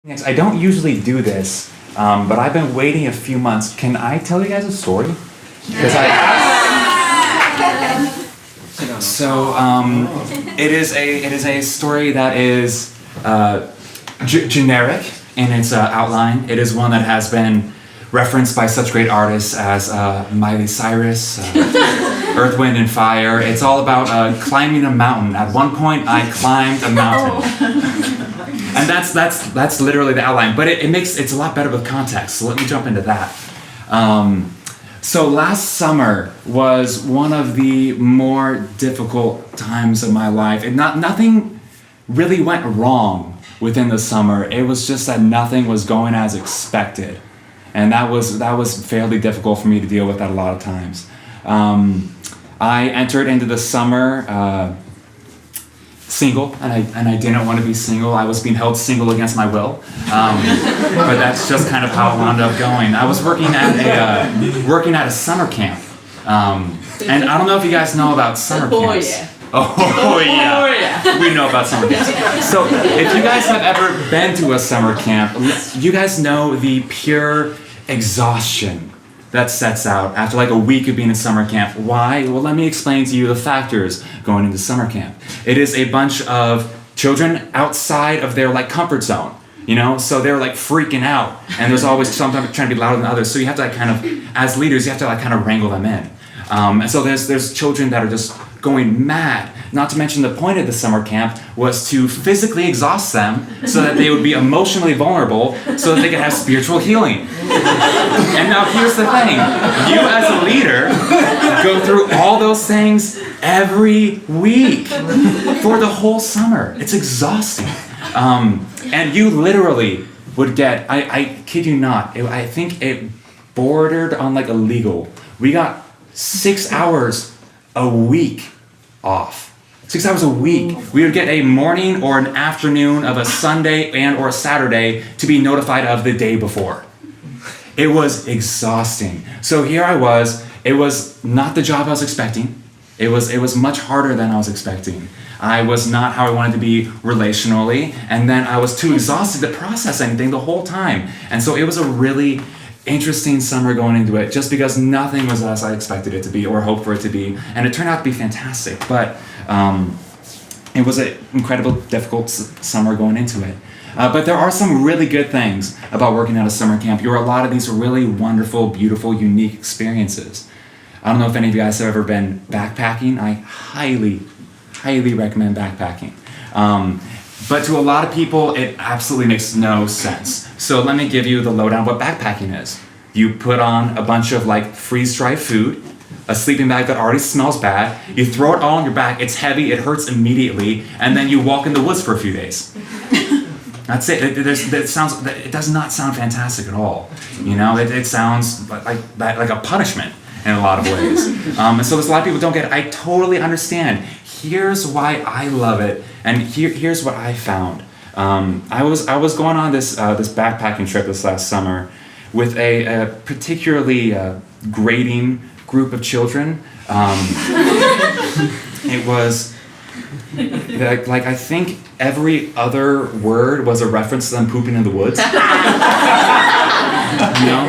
Next, I don't usually do this, but I've been waiting a few months. Can I tell you guys a story? Because it is a story that is generic in its outline. It is one that has been referenced by such great artists as Miley Cyrus, Earth, Wind, and Fire. It's all about climbing a mountain. At one point, I climbed a mountain. And that's literally the outline, but it's a lot better with context. So let me jump into that. So last summer was one of the more difficult times of my life. Nothing really went wrong within the summer. It was just that nothing was going as expected, and that was fairly difficult for me to deal with at a lot of times. I entered into the summer single, and I didn't want to be single. I was being held single against my will, but that's just kind of how it wound up going. I was working at a summer camp, and I don't know if you guys know about summer camps. Yeah. Oh yeah, we know about summer camps. So if you guys have ever been to a summer camp, you guys know the pure exhaustion that sets out after like a week of being in summer camp. Why? Well, let me explain to you the factors going into summer camp. It is a bunch of children outside of their like comfort zone, you know? So they're like freaking out, and there's always sometimes trying to be louder than others. So you have to like kind of, as leaders, you have to like kind of wrangle them in. And so there's children that are just going mad. Not to mention the point of the summer camp was to physically exhaust them so that they would be emotionally vulnerable so that they could have spiritual healing. And now here's the thing. You as a leader go through all those things every week for the whole summer. It's exhausting. And you literally would get, I kid you not, I think it bordered on like illegal. We got 6 hours a week off. 6 hours a week. We would get a morning or an afternoon of a Sunday and or a Saturday to be notified of the day before. It was exhausting. So here I was. It was not the job I was expecting. It was much harder than I was expecting. I was not how I wanted to be relationally, and then I was too exhausted to process anything the whole time. And so it was a really interesting summer going into it, just because nothing was as I expected it to be or hoped for it to be, and it turned out to be fantastic. But it was an incredibly difficult summer going into it. But there are some really good things about working at a summer camp. There are a lot of these really wonderful, beautiful, unique experiences. I don't know if any of you guys have ever been backpacking. I highly, highly recommend backpacking. But to a lot of people, it absolutely makes no sense. So let me give you the lowdown of what backpacking is. You put on a bunch of like freeze-dried food, a sleeping bag that already smells bad, you throw it all on your back, it's heavy, it hurts immediately, and then you walk in the woods for a few days. That's it. It does not sound fantastic at all. You know, it sounds like a punishment in a lot of ways. And so there's a lot of people who don't get it. I totally understand. Here's why I love it, and here's what I found. I was going on this backpacking trip this last summer with a particularly grating group of children. It was like I think every other word was a reference to them pooping in the woods. You know?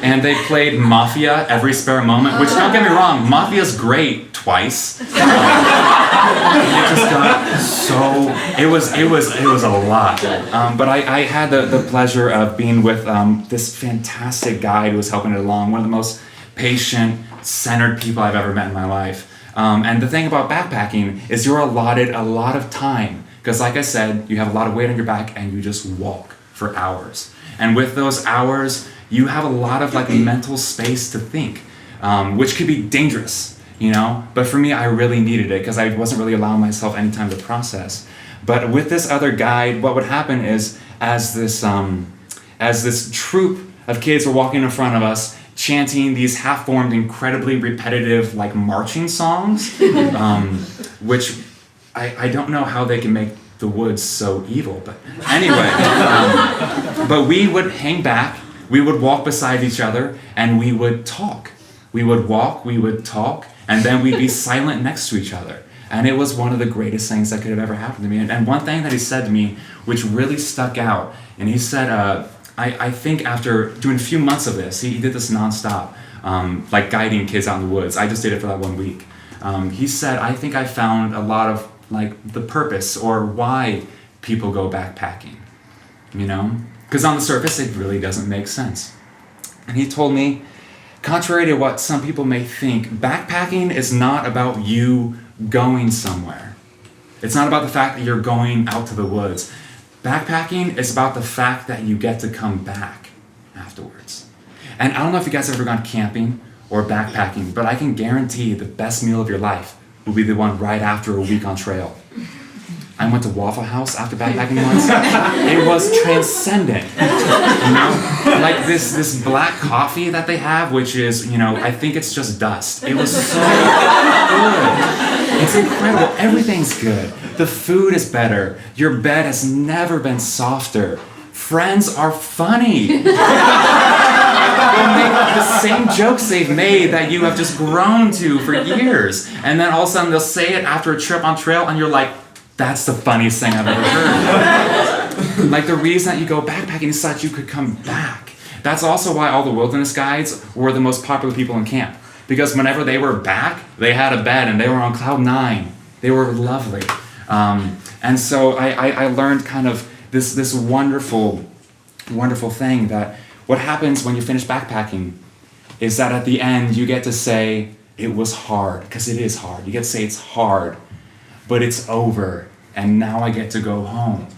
And they played Mafia every spare moment, which, don't get me wrong, Mafia's great twice. It just got so, it was a lot. But I had the pleasure of being with this fantastic guide who was helping it along, one of the most patient, centered people I've ever met in my life. And the thing about backpacking is you're allotted a lot of time, because like I said, you have a lot of weight on your back and you just walk for hours. And with those hours, you have a lot of like mental space to think, which could be dangerous, you know? But for me, I really needed it because I wasn't really allowing myself any time to process. But with this other guide, what would happen is as this troop of kids were walking in front of us, chanting these half-formed, incredibly repetitive, like marching songs, which I don't know how they can make the woods so evil, but anyway. But we would hang back, we would walk beside each other, and we would talk. We would walk, we would talk, and then we'd be silent next to each other. And it was one of the greatest things that could have ever happened to me. And one thing that he said to me, which really stuck out, And he said, I think after doing a few months of this, he did this nonstop, like guiding kids out in the woods. I just did it for that 1 week. He said, I think I found a lot of like the purpose or why people go backpacking, you know? Because on the surface, it really doesn't make sense. And he told me, contrary to what some people may think, backpacking is not about you going somewhere. It's not about the fact that you're going out to the woods. Backpacking is about the fact that you get to come back afterwards. And I don't know if you guys have ever gone camping or backpacking, but I can guarantee the best meal of your life will be the one right after a week on trail. I went to Waffle House after backpacking once. It was transcendent. You know? Like this black coffee that they have, which is, you know, I think it's just dust. It was so good. It's incredible. Everything's good. The food is better. Your bed has never been softer. Friends are funny. They'll make the same jokes they've made that you have just grown to for years. And then all of a sudden they'll say it after a trip on trail and you're like, that's the funniest thing I've ever heard. Like the reason that you go backpacking is so that you could come back. That's also why all the wilderness guides were the most popular people in camp. Because whenever they were back, they had a bed and they were on cloud 9. They were lovely. And so I learned kind of this wonderful, wonderful thing that what happens when you finish backpacking is that at the end you get to say, it was hard, because it is hard. You get to say it's hard, but it's over, and now I get to go home.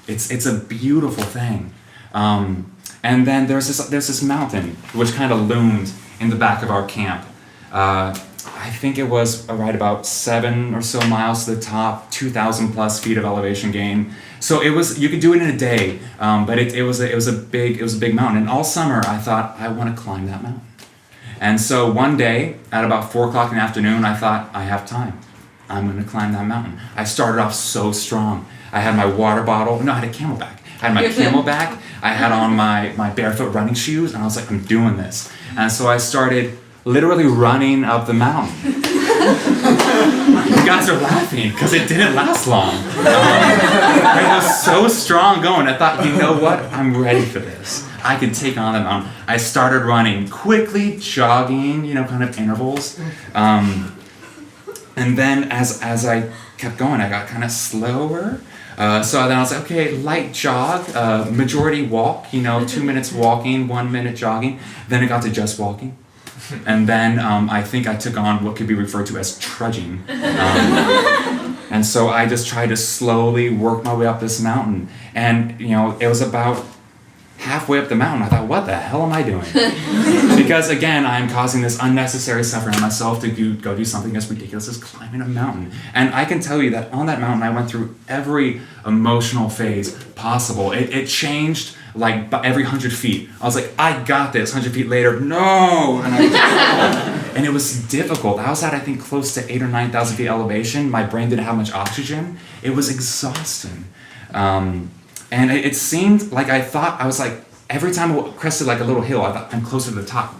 It's a beautiful thing. And then there's this mountain which kind of loomed in the back of our camp. I think it was right about 7 or so miles to the top, 2,000 plus feet of elevation gain. So it was, you could do it in a day, but it was a big mountain. And all summer I thought, I want to climb that mountain. And so one day at about 4 o'clock in the afternoon, I thought, I have time. I'm going to climb that mountain. I started off so strong. I had my water bottle. No, I had a Camelback. I had my Camelback. I had on my barefoot running shoes, and I was like, I'm doing this. And so I started literally running up the mountain. You guys are laughing because it didn't last long. I was so strong going. I thought, you know what? I'm ready for this. I can take on the mountain. I started running quickly, jogging, you know, kind of intervals. And then as I kept going, I got kind of slower. So then I was like, okay, light jog, majority walk, you know, 2 minutes walking, 1 minute jogging. Then it got to just walking. And then I think I took on what could be referred to as trudging. And so I just tried to slowly work my way up this mountain. And, you know, it was about halfway up the mountain. I thought, what the hell am I doing? Because again, I'm causing this unnecessary suffering on myself to go do something as ridiculous as climbing a mountain. And I can tell you that on that mountain, I went through every emotional phase possible. It changed like every 100 feet. I was like, I got this. 100 feet later, no! And it was difficult. I was at, I think, close to 8,000 or 9,000 feet elevation. My brain didn't have much oxygen. It was exhausting. And it seemed like I was like, every time I crested like a little hill, I thought, I'm closer to the top.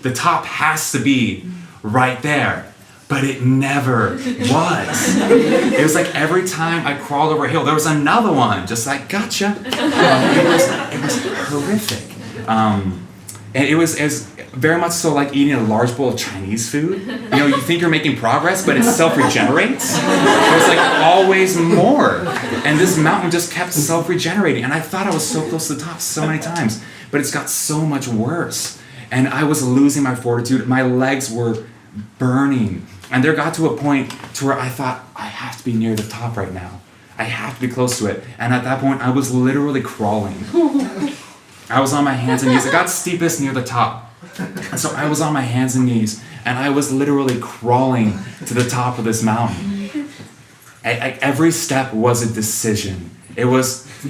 The top has to be right there. But it never was. It was like every time I crawled over a hill, there was another one, just like, gotcha. It was horrific. And it was very much so like eating a large bowl of Chinese food. You know, you think you're making progress, but it self-regenerates. There's like always more. And this mountain just kept self-regenerating. And I thought I was so close to the top so many times, but it's got so much worse. And I was losing my fortitude. My legs were burning. And there got to a point to where I thought, I have to be near the top right now. I have to be close to it. And at that point, I was literally crawling. I was on my hands and knees. It got steepest near the top. And so I was on my hands and knees, and I was literally crawling to the top of this mountain. Every step was a decision.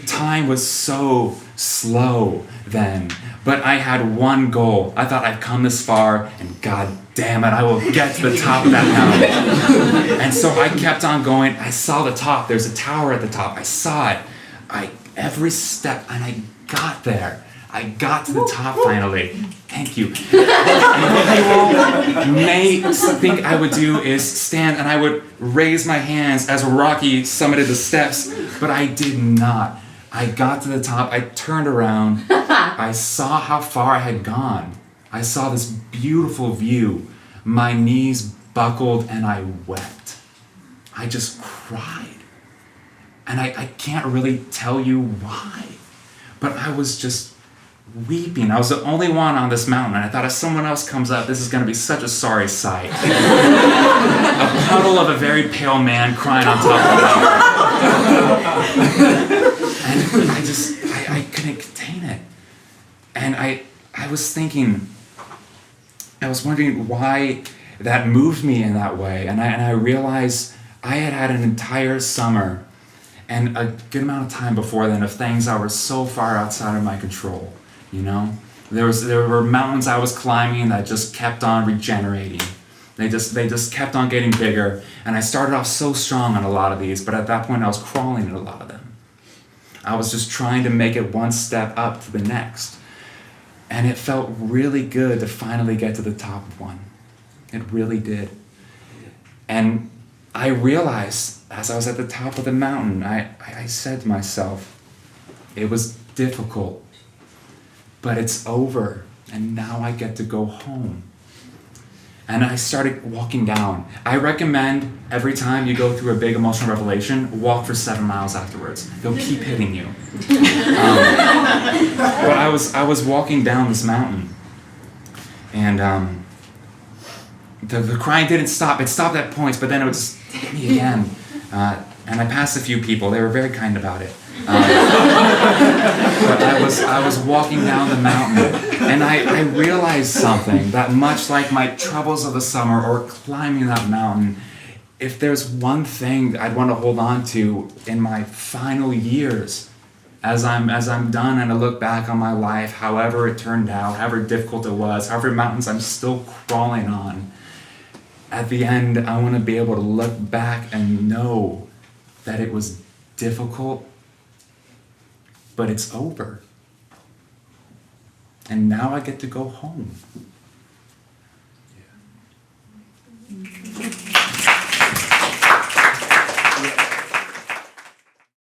Time was so slow then. But I had one goal. I thought I'd come this far, and God damn it, I will get to the top of that mountain. And so I kept on going. I saw the top. There's a tower at the top. I saw it. Every step, and I got there. I got to the top finally. Thank you. And what you all may think I would do is stand and I would raise my hands as Rocky summited the steps, but I did not. I got to the top, I turned around, I saw how far I had gone. I saw this beautiful view. My knees buckled and I wept. I just cried. And I can't really tell you why, but I was just weeping. I was the only one on this mountain, and I thought if someone else comes up, this is going to be such a sorry sight. A puddle of a very pale man crying on top of the mountain. And I couldn't contain it. And I was thinking, I was wondering why that moved me in that way. And I realized I had an entire summer and a good amount of time before then of things that were so far outside of my control, you know? There were mountains I was climbing that just kept on regenerating. They just kept on getting bigger, and I started off so strong on a lot of these, but at that point I was crawling at a lot of them. I was just trying to make it one step up to the next. And it felt really good to finally get to the top of one. It really did. And I realized as I was at the top of the mountain, I said to myself, it was difficult, but it's over, and now I get to go home. And I started walking down. I recommend every time you go through a big emotional revelation, walk for 7 miles afterwards. They'll keep hitting you. But I was walking down this mountain, and the crying didn't stop. It stopped at points, but then it would just hit me again. And I passed a few people. They were very kind about it. But I was walking down the mountain, and I realized something, that much like my troubles of the summer or climbing that mountain, if there's one thing I'd want to hold on to in my final years, as I'm done and I look back on my life, however it turned out, however difficult it was, however mountains I'm still crawling on, at the end, I want to be able to look back and know that it was difficult, but it's over. And now I get to go home.